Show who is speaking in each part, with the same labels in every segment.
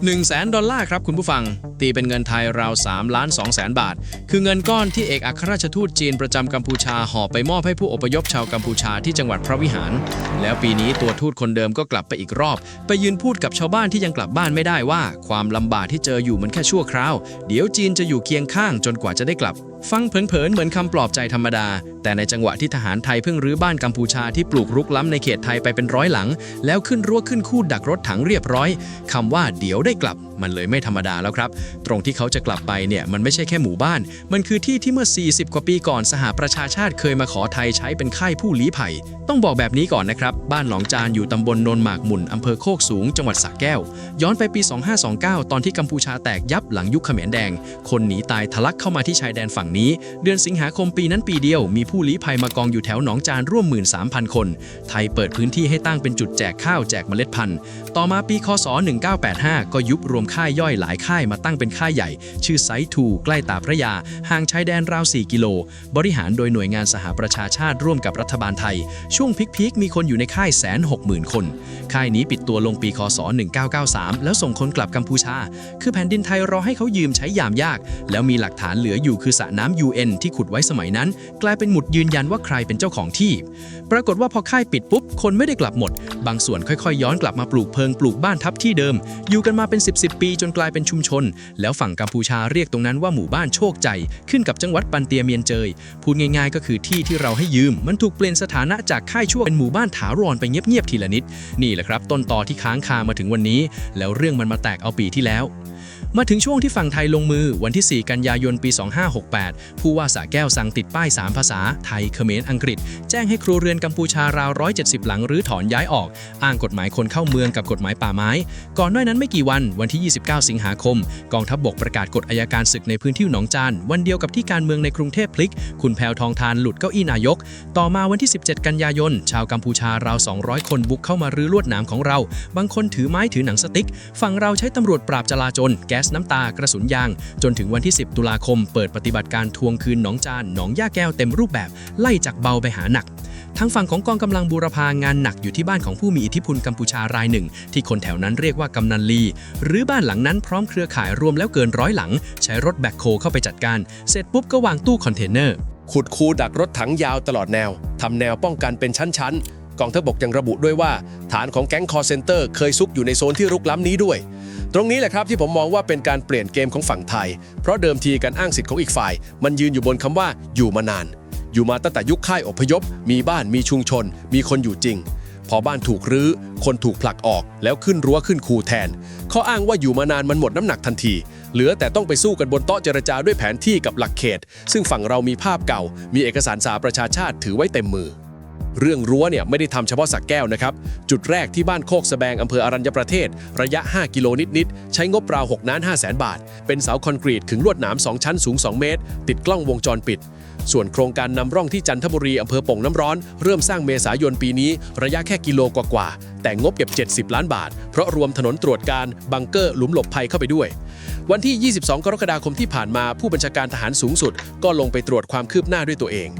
Speaker 1: $100,000ครับคุณผู้ฟังตีเป็นเงินไทยราว3,200,000 บาทคือเงินก้อนที่เอกอัครราชทูตจีนประจำกัมพูชาหอบไปมอบให้ผู้อพยพชาวกัมพูชาที่จังหวัดพระวิหารแล้วปีนี้ตัวทูตคนเดิมก็กลับไปอีกรอบไปยืนพูดกับชาวบ้านที่ยังกลับบ้านไม่ได้ว่าความลำบากที่เจออยู่มันแค่ชั่วคราวเดี๋ยวจีนจะอยู่เคียงข้างจนกว่าจะได้กลับฟังเผินๆเหมือนคำปลอบใจธรรมดาแต่ในจังหวะที่ทหารไทยเพิ่งรื้อบ้านกัมพูชาที่ปลูกรุกล้ำในเขตไทยไปเป็นร้อยหลังแล้วขึ้นรั้วขึ้นคูดักรถถังเรียบร้อยคำว่าเดี๋ยวได้กลับมันเลยไม่ธรรมดาแล้วครับตรงที่เขาจะกลับไปเนี่ยมันไม่ใช่แค่หมู่บ้านมันคือที่ที่เมื่อ40กว่าปีก่อนสหประชาชาติเคยมาขอไทยใช้เป็นค่ายผู้ลี้ภัยต้องบอกแบบนี้ก่อนนะครับบ้านหนองจานอยู่ตำบลโนนหมากหมุนอำเภอโคกสูงจังหวัดสระแก้วย้อนไปปี2529ตอนที่กัมพูชาแตกยับหลังยุคเขมรแดงคนหนีตายทะลักเข้ามาที่ชายแดนฝั่งนี้เดือนสิงหาคมปีนั้นปีเดียวมีผู้ลี้ภัยมากองอยู่แถวหนองจานร่วม 13,000 คนไทยเปิดพื้นที่ให้ตั้งเป็นจุดแจกข้าวแจกเมล็ดพันธุ์ต่อมาปีคศ1985ก็ยุบรวมค่ายย่อยหลายค่ายมาตั้งเป็นค่ายใหญ่ชื่อไซต์2ใกล้ตาพระยาห่างชายแดนราว4กิโลบริหารโดยหน่วยงานสหประชาชาติร่วมกับรัฐบาลไทยช่วงพีคมีคนอยู่ในค่าย160,000 คนค่ายนี้ปิดตัวลงปีคศ1993แล้วส่งคนกลับกัมพูชาคือแผ่นดินไทยรอให้เขายืมใช้ยามยากแล้วมีหลักฐานเหลืออยู่คือสระน้ำ UN ที่ขุดไว้สมัยนั้นกลายเป็นหมุดยืนยันว่าใครเป็นเจ้าของที่ปรากฏว่าพอค่ายปิดปุ๊บคนไม่ได้กลับหมดบางส่วนค่อยๆย้อนกลับมาปลูกเพิงปลูกบ้านทับที่เดิมอยู่กันมาเป็น10ปีจนกลายเป็นชุมชนแล้วฝั่งกัมพูชาเรียกตรงนั้นว่าหมู่บ้านโชคใจขึ้นกับจังหวัดปันเตียเมียนเจยพูดง่ายๆก็คือที่ที่เราให้ยืมมันถูกเปลี่ยนสถานะจากค่ายชั่วเป็นหมู่บ้านถาวรไปเงียบๆทีละนิดนี่แหละครับต้นตอที่ค้างคามาถึงวันนี้แล้วเรื่องมันมาแตกเอาปีที่แล้วมาถึงช่วงที่ฝั่งไทยลงมือวันที่4กันยายนปี2568ผู้ว่าสระแก้วสั่งติดป้าย3ภาษาไทยเขมรอังกฤษแจ้งให้ครัวเรือนกัมพูชาราว170หลังรื้อถอนย้ายออกอ้างกฎหมายคนเข้าเมืองกับกฎหมายป่าไม้ก่อนหน้านั้นไม่กี่วันที่29สิงหาคมกองทัพบกประกาศกฎอัยการศึกในพื้นที่หนองจานวันเดียวกับที่การเมืองในกรุงเทพพลิกคุณแพรวทองทานหลุดเก้าอี้นายกต่อมาวันที่17กันยายนชาวกัมพูชาราว200คนบุกเข้ามารื้อลวดหนามของเราบางคนถือไม้ถือหนังสติ๊กฝั่งเราใช้ตำรวจปราบจลาจลแก๊สน้ำตากระสุนยางจนถึงวันที่10ตุลาคมเปิดปฏิบัติการทวงคืนหนองจานหนองย่าแก้วเต็มรูปแบบไล่จากเบาไปหาหนักทางฝั่งของกองกำลังบูรพางานหนักอยู่ที่บ้านของผู้มีอิทธิพลกัมพูชารายหนึ่งที่คนแถวนั้นเรียกว่ากำนันลีหรือบ้านหลังนั้นพร้อมเครือข่ายรวมแล้วเกิน100หลังใช้รถแบ็คโฮเข้าไปจัดการเสร็จปุ๊บก็วางตู้คอนเทนเนอร์
Speaker 2: ขุดคูดักรถถังยาวตลอดแนวทำแนวป้องกันเป็นชั้นๆกองทัพบกยังระบุด้วยว่าฐานของแก๊งคอร์เซนเตอร์เคยซุกอยู่ในโซนที่รุกล้ำนี้ด้วยตรงนี้แหละครับที่ผมมองว่าเป็นการเปลี่ยนเกมของฝั่งไทยเพราะเดิมทีการอ้างสิทธิ์ของอีกฝ่ายมันยืนอยู่บนคำว่าอยู่มานานอยู่มาตั้งแต่ยุคค่ายอพยพมีบ้านมีชุมชนมีคนอยู่จริงพอบ้านถูกรื้อคนถูกผลักออกแล้วขึ้นรั้วขึ้นคูแทนข้ออ้างว่าอยู่มานานมันหมดน้ำหนักทันทีเหลือแต่ต้องไปสู้กันบนโต๊ะเจรจาด้วยแผนที่กับหลักเขตซึ่งฝั่งเรามีภาพเก่ามีเอกสารสหประชาชาติถือไว้เต็มมือเรื่องรั้วเนี่ยไม่ได้ทำเฉพาะสระแก้วนะครับจุดแรกที่บ้านโคกสะแบงอำเภออรัญญประเทศระยะ5กิโลนิดๆใช้งบราว6,500,000 บาทเป็นเสาคอนกรีตขึงลวดหนาม2ชั้นสูง2เมตรติดกล้องวงจรปิดส่วนโครงการนำร่องที่จันทบุรีอำเภอโป่งน้ำร้อนเริ่มสร้างเมษายนปีนี้ระยะแค่กิโลกว่าๆแต่งบเก็บ70ล้านบาทเพราะรวมถนนตรวจการบังเกอร์หลุมหลบภัยเข้าไปด้วยวันที่22กรกฎาคมที่ผ่านมาผู้บัญชาการทหารสูงสุดก็ลงไปตรวจความคืบหน้าด้วยตัวเอง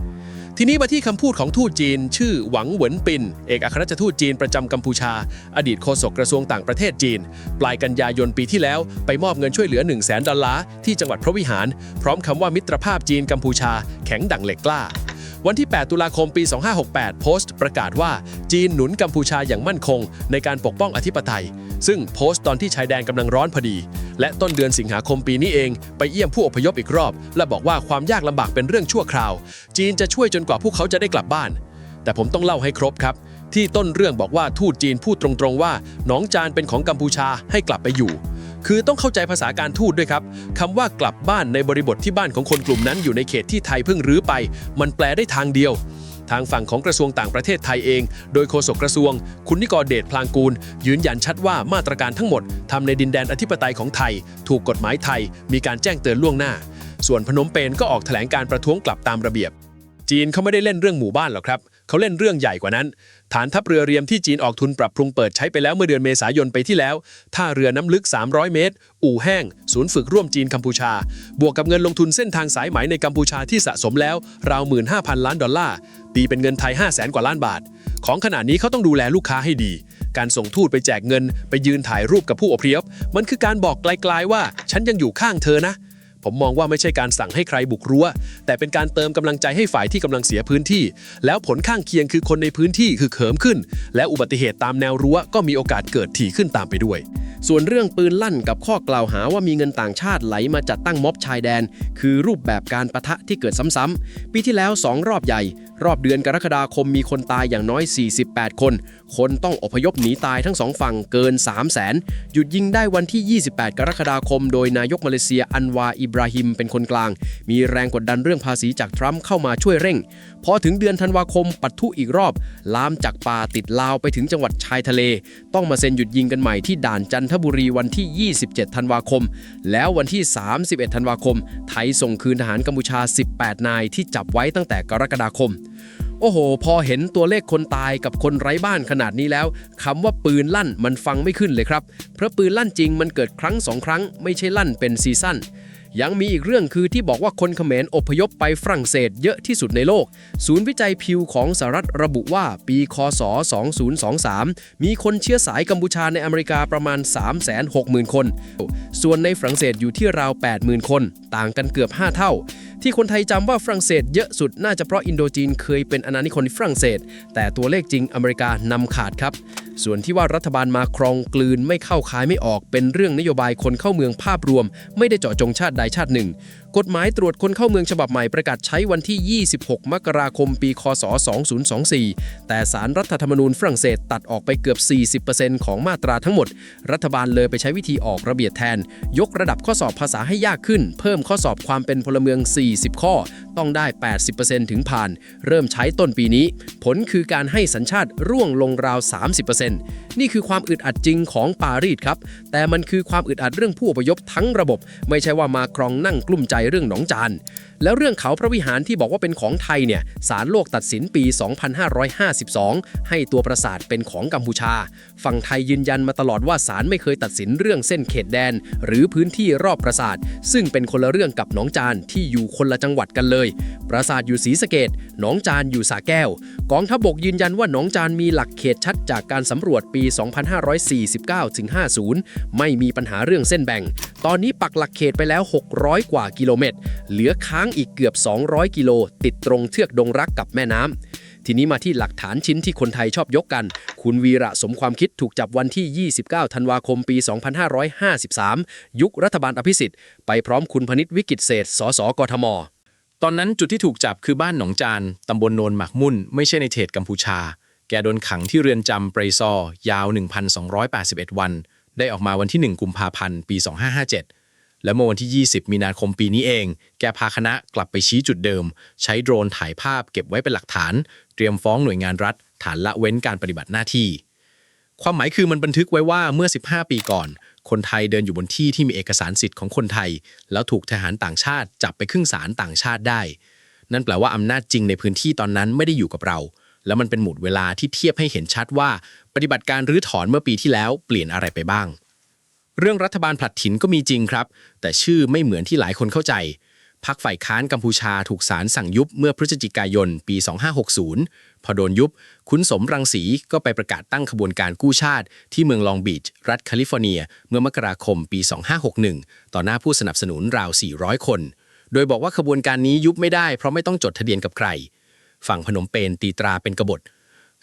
Speaker 2: ทีนี้มาที่คำพูดของทูตจีนชื่อหวังเหวินปินเอกอัครราชทูตจีนประจำกัมพูชาอดีตโฆษกกระทรวงต่างประเทศจีนปลายกันยายนปีที่แล้วไปมอบเงินช่วยเหลือ$100,000ที่จังหวัดพระวิหารพร้อมคำว่ามิตรภาพจีนกัมพูชาแข็งดั่งเหล็กกล้าวันที่8ตุลาคมปี2568โพสต์ประกาศว่าจีนหนุนกัมพูชาอย่างมั่นคงในการปกป้องอธิปไตยซึ่งโพสต์ตอนที่ชายแดนกำลังร้อนพอดีและต้นเดือนสิงหาคมปีนี้เองไปเยี่ยมผู้อพยพอีกรอบและบอกว่าความยากลำบากเป็นเรื่องชั่วคราวจีนจะช่วยจนกว่าพวกเขาจะได้กลับบ้านแต่ผมต้องเล่าให้ครบครับที่ต้นเรื่องบอกว่าทูตจีนพูดตรงๆว่าหนองจานเป็นของกัมพูชาให้กลับไปอยู่คือต้องเข้าใจภาษาการทูตด้วยครับคำว่ากลับบ้านในบริบทที่บ้านของคนกลุ่มนั้นอยู่ในเขตที่ไทยเพิ่งรื้อไปมันแปลได้ทางเดียวทางฝั่งของกระทรวงต่างประเทศไทยเองโดยโฆษกกระทรวงคุณนิกรเดชพลางกูลยืนยันชัดว่ามาตรการทั้งหมดทำในดินแดนอธิปไตยของไทยถูกกฎหมายไทยมีการแจ้งเตือนล่วงหน้าส่วนพนมเปญก็ออกแถลงการประท้วงกลับตามระเบียบจีนเขาไม่ได้เล่นเรื่องหมู่บ้านหรอกครับเขาเล่นเรื่องใหญ่กว่านั้นฐานทัพเรือเรียมที่จีนออกทุนปรับปรุงเปิดใช้ไปแล้วเมื่อเดือนเมษายนปีที่แล้วท่าเรือน้ำลึก300เมตรอู่แห้งศูนย์ฝึกร่วมจีนกัมพูชาบวกกับเงินลงทุนเส้นทางสายไหมในกัมพูชาที่สะสมแล้วราว $15,000 ล้านตีเป็นเงินไทย500,000 กว่าล้านบาทของขนาดนี้เขาต้องดูแลลูกค้าให้ดี การส่งทูตไปแจกเงินไปยืนถ่ายรูปกับผู้อพยพมันคือการบอกไกลๆว่าฉันยังอยู่ข้างเธอนะผมมองว่าไม่ใช่การสั่งให้ใครบุกรั้วแต่เป็นการเติมกำลังใจให้ฝ่ายที่กำลังเสียพื้นที่แล้วผลข้างเคียงคือคนในพื้นที่คือเขิมขึ้นและอุบัติเหตุตามแนวรั้วก็มีโอกาสเกิดถี่ขึ้นตามไปด้วย
Speaker 3: ส่วนเรื่องปืนลั่นกับข้อกล่าวหาว่ามีเงินต่างชาติไหลมาจัดตั้งม็อบชายแดนคือรูปแบบการปะทะที่เกิดซ้ำๆปีที่แล้ว2รอบใหญ่รอบเดือนกรกฎาคมมีคนตายอย่างน้อย48คนคนต้องอพยพหนีตายทั้ง2ฝั่งเกิน 300,000 หยุดยิงได้วันที่ 28 กรกฎาคมโดยนายกมาเลเซียอันวาอิบราฮิมเป็นคนกลางมีแรงกดดันเรื่องภาษีจากทรัมป์เข้ามาช่วยเร่งพอถึงเดือนธันวาคมปะทุอีกรอบลามจากป่าติดลาวไปถึงจังหวัดชายทะเลต้องมาเซ็นหยุดยิงกันใหม่ที่ด่านจันทบุรีวันที่ 27 ธันวาคมแล้ววันที่ 31 ธันวาคมไทยส่งคืนทหารกัมพูชา 18 นายที่จับไว้ตั้งแต่กรกฎาคมโอ้โหพอเห็นตัวเลขคนตายกับคนไร้บ้านขนาดนี้แล้วคำว่าปืนลั่นมันฟังไม่ขึ้นเลยครับเพราะปืนลั่นจริงมันเกิดครั้ง2 ครั้งไม่ใช่ลั่นเป็นซีซั่นยังมีอีกเรื่องคือที่บอกว่าคนเขมรอพยพไปฝรั่งเศสเยอะที่สุดในโลกศูนย์วิจัยพิวของสหรัฐระบุว่าปีคศ2023มีคนเชื้อสายกัมพูชาในอเมริกาประมาณ 360,000 คนส่วนในฝรั่งเศสอยู่ที่ราว 80,000 คนต่างกันเกือบ5 เท่าที่คนไทยจำว่าฝรั่งเศสเยอะสุดน่าจะเพราะอินโดจีนเคยเป็นอาณานิคมฝรั่งเศสแต่ตัวเลขจริงอเมริกานำขาดครับส่วนที่ว่ารัฐบาลมาครองกลืนไม่เข้าคายไม่ออกเป็นเรื่องนโยบายคนเข้าเมืองภาพรวมไม่ได้เจาะจงชาติใดชาติหนึ่งกฎหมายตรวจคนเข้าเมืองฉบับใหม่ประกาศใช้วันที่ 26 มกราคมปีคศ2024แต่ศาลรัฐธรรมนูญฝรั่งเศสตัดออกไปเกือบ 40% ของมาตราทั้งหมดรัฐบาลเลยไปใช้วิธีออกระเบียบแทนยกระดับข้อสอบภาษาให้ยากขึ้นเพิ่มข้อสอบความเป็นพลเมือง40 ข้อต้องได้ 80% ถึงผ่านเริ่มใช้ต้นปีนี้ผลคือการให้สัญชาติร่วงลงราว 30% นี่คือความอึดอัดจริงของปารีสครับแต่มันคือความอึดอัดเรื่องผู้อพยพทั้งระบบไม่ใช่ว่ามาครองนั่งกลุ้มใจเรื่องหนองจานแล้วเรื่องเขาพระวิหารที่บอกว่าเป็นของไทยเนี่ยศาลโลกตัดสินปี 2552 ให้ตัวปราสาทเป็นของกัมพูชาฝั่งไทยยืนยันมาตลอดว่าศาลไม่เคยตัดสินเรื่องเส้นเขตแดนหรือพื้นที่รอบปราสาทซึ่งเป็นคนละเรื่องกับหนองจานที่อยู่คนละจังหวัดกันเลยปราสาทอยู่ศรีสะเกษหนองจานอยู่สระแก้วกองทัพบกยืนยันว่าหนองจานมีหลักเขตชัดจากการสำรวจปี 2549-50 ไม่มีปัญหาเรื่องเส้นแบ่งตอนนี้ปักหลักเขตไปแล้ว600 กว่ากิโลเมตรเหลือค้างอีกเกือบ200 กิโลติดตรงเทือกดงรักกับแม่น้ำทีนี้มาที่หลักฐานชิ้นที่คนไทยชอบยกกันคุณวีระสมความคิดถูกจับวันที่ 29 ธันวาคมปี 2553 ยุครัฐบาลอภิสิทธิ์ไปพร้อมคุณพนิษฐ์วิกิตรเศรษฐ์สสกทม.
Speaker 1: ตอนนั้นจุดที่ถูกจับคือบ้านหนองจานตำบลโนนหมากมุ่นไม่ใช่ในเขตกัมพูชาแกโดนขังที่เรือนจำเปรซอยาว 1,281 วันได้ออกมาวันที่ 1 กุมภาพันธ์ปี 2557และเมื่อวันที่ 20 มีนาคมปีนี้เองแกพาคณะกลับไปชี้จุดเดิมใช้โดรนถ่ายภาพเก็บไว้เป็นหลักฐานเตรียมฟ้องหน่วยงานรัฐฐานละเว้นการปฏิบัติหน้าที่ความหมายคือมันบันทึกไว้ว่าเมื่อ 15 ปีก่อนคนไทยเดินอยู่บนที่ที่มีเอกสารสิทธิ์ของคนไทยแล้วถูกทหารต่างชาติจับไปขึ้นศาลต่างชาติได้นั่นแปลว่าอำนาจจริงในพื้นที่ตอนนั้นไม่ได้อยู่กับเราแล้วมันเป็นหมุดเวลาที่เทียบให้เห็นชัดว่าปฏิบัติการรื้อถอนเมื่อปีที่แล้วเปลี่ยนอะไรไปบ้างเรื่องรัฐบาลผลัดถิ่นก็มีจริงครับแต่ชื่อไม่เหมือนที่หลายคนเข้าใจพรรคฝ่ายค้านกัมพูชาถูกศาลสั่งยุบเมื่อพฤศจิกายนปี 2560 พอโดนยุบคุณสมรังสีก็ไปประกาศตั้งขบวนการกู้ชาติที่เมืองลองบีชรัฐแคลิฟอร์เนียเมื่อมกราคมปี 2561 ต่อหน้าผู้สนับสนุนราว 400 คนโดยบอกว่าขบวนการนี้ยุบไม่ได้เพราะไม่ต้องจดทะเบียนกับใครฝั่งพนมเปญตีตราเป็นกบฏ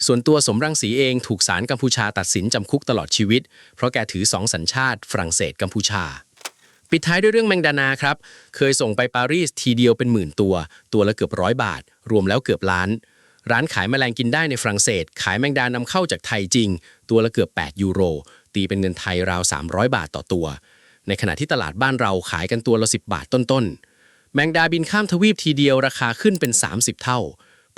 Speaker 1: ส่วนตัวสมรังสีเองถูกศาลกัมพูชาตัดสินจำคุกตลอดชีวิตเพราะแกถือ2 สัญชาติฝรั่งเศสกัมพูชาปิดท้ายด้วยเรื่องแมงดานาครับเคยส่งไปปารีสทีเดียวเป็น10,000ตัวละเกือบ100 บาทรวมแล้วเกือบล้านร้านขายแมลงกินได้ในฝรั่งเศสขายแมงดานำเข้าจากไทยจริงตัวละเกือบ8 ยูโรตีเป็นเงินไทยราว300 บาทต่อตัวในขณะที่ตลาดบ้านเราขายกันตัวละ10 บาทต้นๆแมงดาบินข้ามทวีปทีเดียวราคาขึ้นเป็น30 เท่า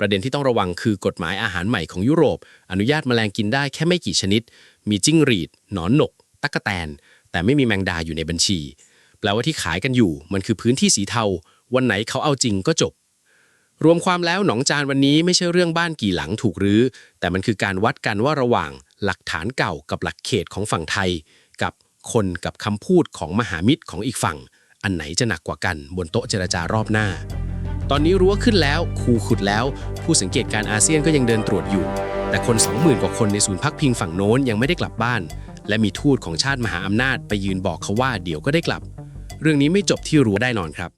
Speaker 1: ประเด็นที่ต้องระวังคือกฎหมายอาหารใหม่ของยุโรปอนุญาตแมลงกินได้แค่ไม่กี่ชนิดมีจิ้งหรีดหนอนหนกตั๊กแตนแต่ไม่มีแมงดาอยู่ในบัญชีแปลว่าที่ขายกันอยู่มันคือพื้นที่สีเทาวันไหนเขาเอาจริงก็จบรวมความแล้วหนองจานวันนี้ไม่ใช่เรื่องบ้านกี่หลังถูกรื้อแต่มันคือการวัดกันว่าระหว่างหลักฐานเก่ากับหลักเขตของฝั่งไทยกับคนกับคำพูดของมหามิตรของอีกฝั่งอันไหนจะหนักกว่ากันบนโต๊ะเจรจารอบหน้าตอนนี้รั้วขึ้นแล้วคูขุดแล้วผู้สังเกตการอาเซียนก็ยังเดินตรวจอยู่
Speaker 3: แต่คน 20,000 กว่าคนในศูนย์พักพิงฝั่งโน้นยังไม่ได้กลับบ้าน และมีทูตของชาติมหาอำนาจไปยืนบอกเขาว่าเดี๋ยวก็ได้กลับ เรื่องนี้ไม่จบที่รั้วได้นอนครับ